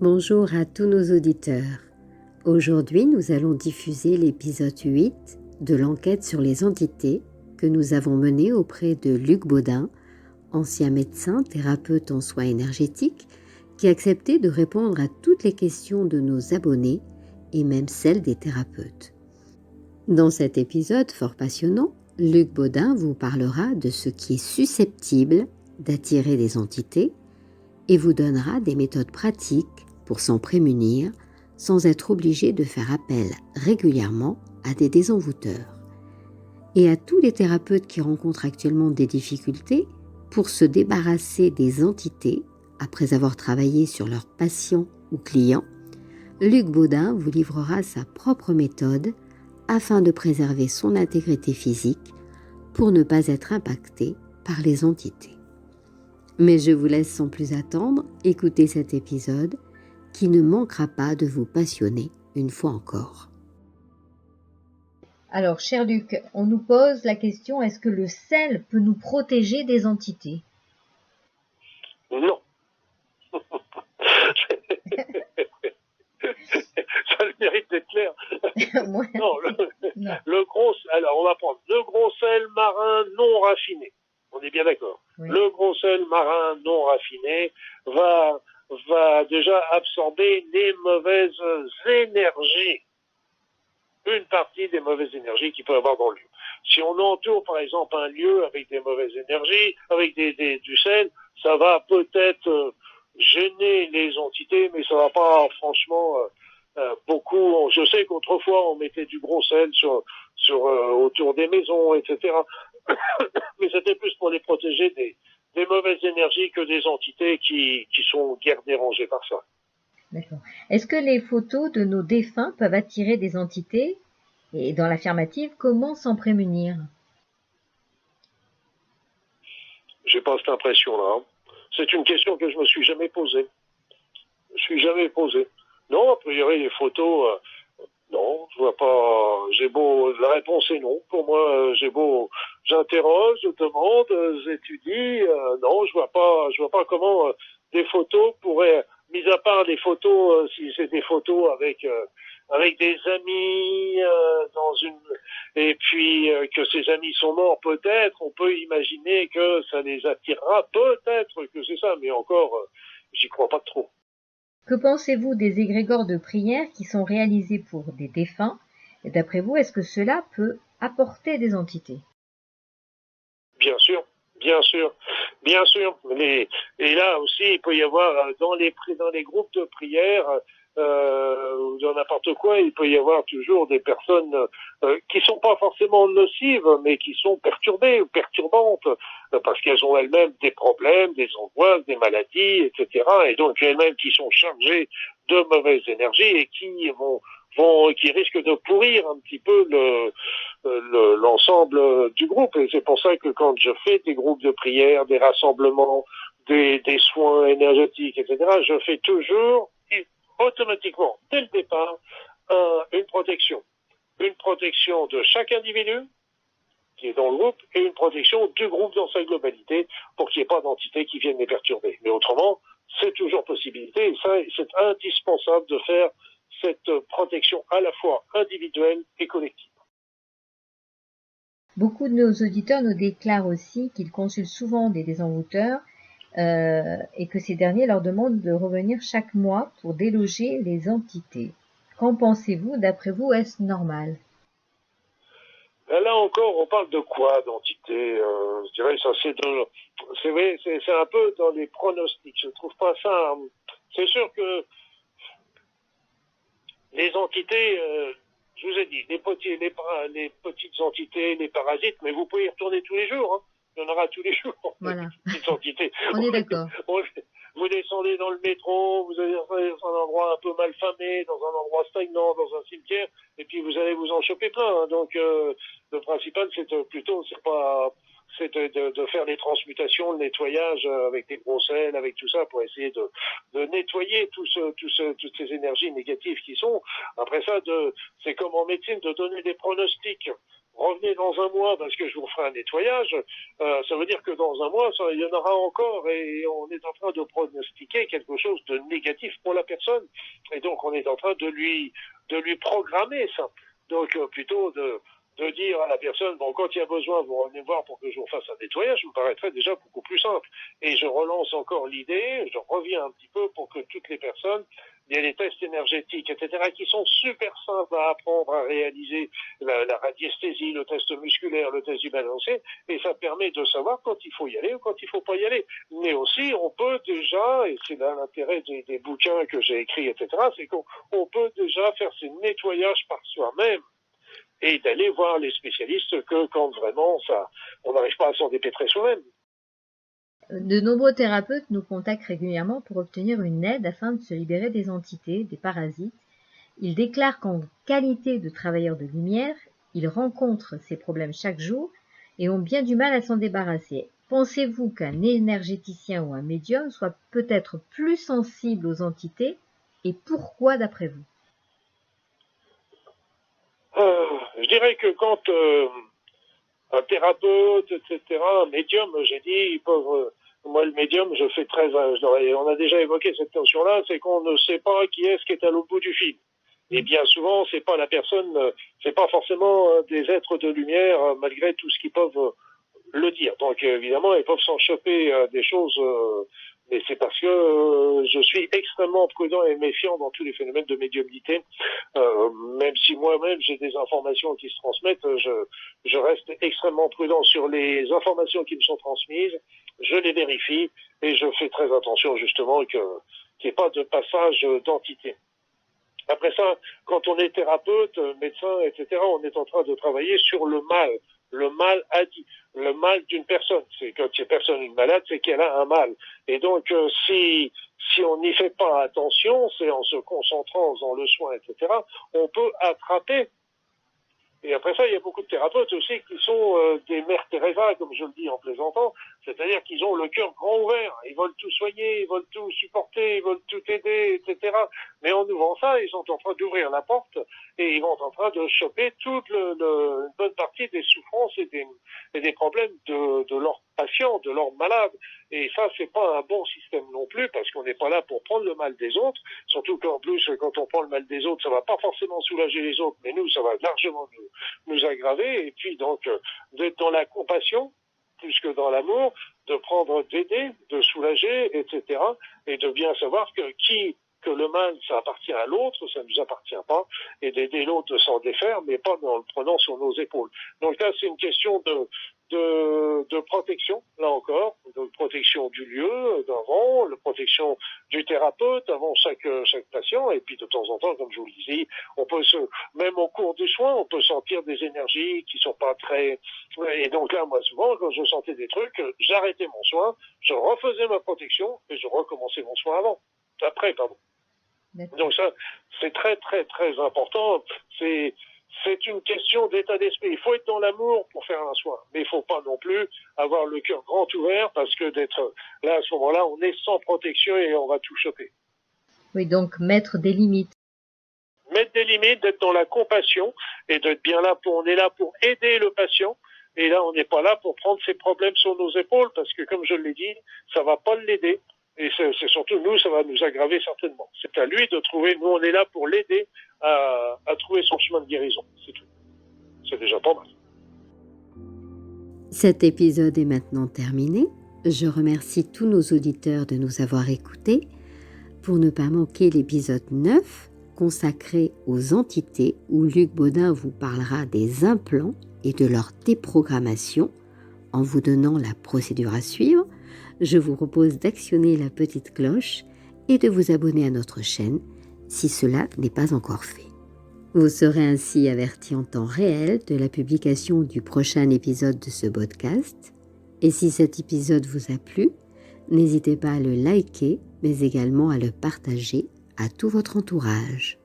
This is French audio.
Bonjour à tous nos auditeurs. Aujourd'hui, nous allons diffuser l'épisode 8 de l'enquête sur les entités que nous avons menée auprès de Luc Baudin, ancien médecin, thérapeute en soins énergétiques, qui a accepté de répondre à toutes les questions de nos abonnés et même celles des thérapeutes. Dans cet épisode fort passionnant, Luc Baudin vous parlera de ce qui est susceptible d'attirer des entités et vous donnera des méthodes pratiques pour s'en prémunir sans être obligé de faire appel régulièrement à des désenvoûteurs. Et à tous les thérapeutes qui rencontrent actuellement des difficultés pour se débarrasser des entités après avoir travaillé sur leurs patients ou clients, Luc Baudin vous livrera sa propre méthode afin de préserver son intégrité physique pour ne pas être impacté par les entités. Mais je vous laisse sans plus attendre écouter cet épisode qui ne manquera pas de vous passionner une fois encore. Alors, cher Luc, on nous pose la question, est-ce que le sel peut nous protéger des entités? Non. Ça le mérite d'être clair. Moi, Non, non. Alors on va prendre le gros sel marin non raffiné. On est bien d'accord. Oui. Le gros sel marin non raffiné va déjà absorber les mauvaises énergies. Une partie des mauvaises énergies qu'il peut y avoir dans le lieu. Si on entoure par exemple un lieu avec des mauvaises énergies, avec du sel, ça va peut-être gêner les entités, mais ça va pas franchement beaucoup. Je sais qu'autrefois on mettait du gros sel autour des maisons, etc. Mais c'était plus pour les protéger des mauvaises énergies que des entités qui sont guère dérangées par ça. D'accord. Est-ce que les photos de nos défunts peuvent attirer des entités? Et dans l'affirmative, comment s'en prémunir? J'ai pas cette impression-là. C'est une question que je me suis jamais posée. Non, a priori, les photos, non, je vois pas. La réponse est non. Pour moi, j'interroge, je demande, j'étudie. Non, je vois pas comment des photos pourraient, mis à part des photos, si c'est des photos avec des amis et puis que ces amis sont morts, peut-être, on peut imaginer que ça les attirera, peut-être que c'est ça, mais encore, j'y crois pas trop. Que pensez-vous des égrégores de prière qui sont réalisés pour des défunts? Et d'après vous, est-ce que cela peut apporter des entités? Bien sûr. Et là aussi, il peut y avoir dans les groupes de prière ou dans n'importe quoi, il peut y avoir toujours des personnes qui sont pas forcément nocives, mais qui sont perturbées ou perturbantes, parce qu'elles ont elles-mêmes des problèmes, des angoisses, des maladies, etc. Et donc elles-mêmes qui sont chargées de mauvaises énergies et qui risquent de pourrir un petit peu l'ensemble du groupe. Et c'est pour ça que quand je fais des groupes de prière, des rassemblements, des soins énergétiques, etc., je fais toujours automatiquement, dès le départ, une protection. Une protection de chaque individu qui est dans le groupe et une protection du groupe dans sa globalité pour qu'il n'y ait pas d'entités qui viennent les perturber. Mais autrement, c'est toujours possibilité et ça, c'est indispensable de faire cette protection à la fois individuelle et collective. Beaucoup de nos auditeurs nous déclarent aussi qu'ils consultent souvent des désenvoûteurs et que ces derniers leur demandent de revenir chaque mois pour déloger les entités. Qu'en pensez-vous? D'après vous, est-ce normal? Là encore, on parle de quoi d'entité? Je dirais ça, c'est un peu dans les pronostics. Je trouve pas ça. C'est sûr que les entités, je vous ai dit, les petites entités, les parasites, mais vous pouvez y retourner tous les jours. Hein. Il y en aura tous les jours. Voilà. Des petites entités. On est d'accord. Vous descendez dans le métro, vous allez dans un endroit un peu mal famé, dans un endroit stagnant, dans un cimetière, et puis vous allez vous en choper plein. Hein. Donc le principal, c'est de faire les transmutations, le nettoyage avec des gros sels, avec tout ça, pour essayer de nettoyer toutes ces énergies négatives qui sont. Après ça, c'est comme en médecine de donner des pronostics. revenez dans un mois parce que je vous ferai un nettoyage, ça veut dire que dans un mois, il y en aura encore et on est en train de pronostiquer quelque chose de négatif pour la personne. Et donc, on est en train de lui programmer ça. Donc, plutôt de dire à la personne, bon, quand il y a besoin, vous revenez me voir pour que je vous fasse un nettoyage, me paraîtrait déjà beaucoup plus simple. Et je relance encore l'idée, je reviens un petit peu pour que toutes les personnes, il y a les tests énergétiques, etc., qui sont super simples à apprendre à réaliser, la radiesthésie, le test musculaire, le test du balancier, et ça permet de savoir quand il faut y aller ou quand il faut pas y aller. Mais aussi, on peut déjà, et c'est là l'intérêt des bouquins que j'ai écrits, etc., c'est qu'on peut déjà faire ces nettoyages par soi-même et d'aller voir les spécialistes que quand vraiment on n'arrive pas à s'en dépêtrer soi-même. De nombreux thérapeutes nous contactent régulièrement pour obtenir une aide afin de se libérer des entités, des parasites. Ils déclarent qu'en qualité de travailleurs de lumière, ils rencontrent ces problèmes chaque jour et ont bien du mal à s'en débarrasser. Pensez-vous qu'un énergéticien ou un médium soit peut-être plus sensible aux entités et pourquoi d'après vous? Je dirais que quand un thérapeute, etc., un médium, j'ai dit, ils peuvent... moi, le médium, je fais très... on a déjà évoqué cette notion-là, c'est qu'on ne sait pas qui est-ce qui est à l'autre bout du fil. Et bien souvent, c'est pas la personne, c'est pas forcément des êtres de lumière, malgré tout ce qu'ils peuvent le dire. Donc, évidemment, ils peuvent s'en choper des choses... mais c'est parce que je suis extrêmement prudent et méfiant dans tous les phénomènes de médiumnité. Même si moi-même j'ai des informations qui se transmettent, je reste extrêmement prudent sur les informations qui me sont transmises. Je les vérifie et je fais très attention justement qu'il n'y ait pas de passage d'entité. Après ça, quand on est thérapeute, médecin, etc., on est en train de travailler sur le mal d'une personne. C'est quand une personne est malade, c'est qu'elle a un mal. Et donc, si on n'y fait pas attention, c'est en se concentrant dans le soin, etc., on peut attraper. Et après ça, il y a beaucoup de thérapeutes aussi qui sont des mères Teresa, comme je le dis en plaisantant, c'est-à-dire qu'ils ont le cœur grand ouvert, ils veulent tout soigner, ils veulent tout supporter, ils veulent tout aider, etc. Mais en ouvrant ça, ils sont en train d'ouvrir la porte et ils vont en train de choper toute une bonne partie des souffrances et des problèmes de leurs patients, de leurs malades. Et ça, c'est pas un bon système non plus, parce qu'on n'est pas là pour prendre le mal des autres, surtout qu'en plus, quand on prend le mal des autres, ça va pas forcément soulager les autres, mais nous, ça va largement nous aggraver. Et puis, donc, d'être dans la compassion, plus que dans l'amour, de prendre, d'aider, de soulager, etc. Et de bien savoir que le mal, ça appartient à l'autre, ça ne nous appartient pas, et d'aider l'autre de s'en défaire, mais pas en le prenant sur nos épaules. Donc là, c'est une question de protection, là encore, de protection du lieu, d'avant, de protection du thérapeute avant chaque patient, et puis de temps en temps, comme je vous le disais, on peut même au cours du soin, on peut sentir des énergies qui sont pas très... Et donc là, moi, souvent, quand je sentais des trucs, j'arrêtais mon soin, je refaisais ma protection, et je recommençais mon soin après, pardon. Donc ça, c'est très, très, très important. C'est une question d'état d'esprit. Il faut être dans l'amour pour faire un soin, mais il faut pas non plus avoir le cœur grand ouvert parce que d'être là, à ce moment-là, on est sans protection et on va tout choper. Oui, donc mettre des limites. Mettre des limites, d'être dans la compassion et d'être bien là on est là pour aider le patient. Et là, on n'est pas là pour prendre ses problèmes sur nos épaules parce que, comme je l'ai dit, ça va pas l'aider. Et c'est surtout nous, ça va nous aggraver certainement. C'est à lui de trouver, nous on est là pour l'aider à trouver son chemin de guérison, c'est tout. C'est déjà pas mal. Cet épisode est maintenant terminé. Je remercie tous nos auditeurs de nous avoir écoutés. Pour ne pas manquer l'épisode 9, consacré aux entités, où Luc Baudin vous parlera des implants et de leur déprogrammation, en vous donnant la procédure à suivre, je vous propose d'actionner la petite cloche et de vous abonner à notre chaîne si cela n'est pas encore fait. Vous serez ainsi averti en temps réel de la publication du prochain épisode de ce podcast. Et si cet épisode vous a plu, n'hésitez pas à le liker, mais également à le partager à tout votre entourage.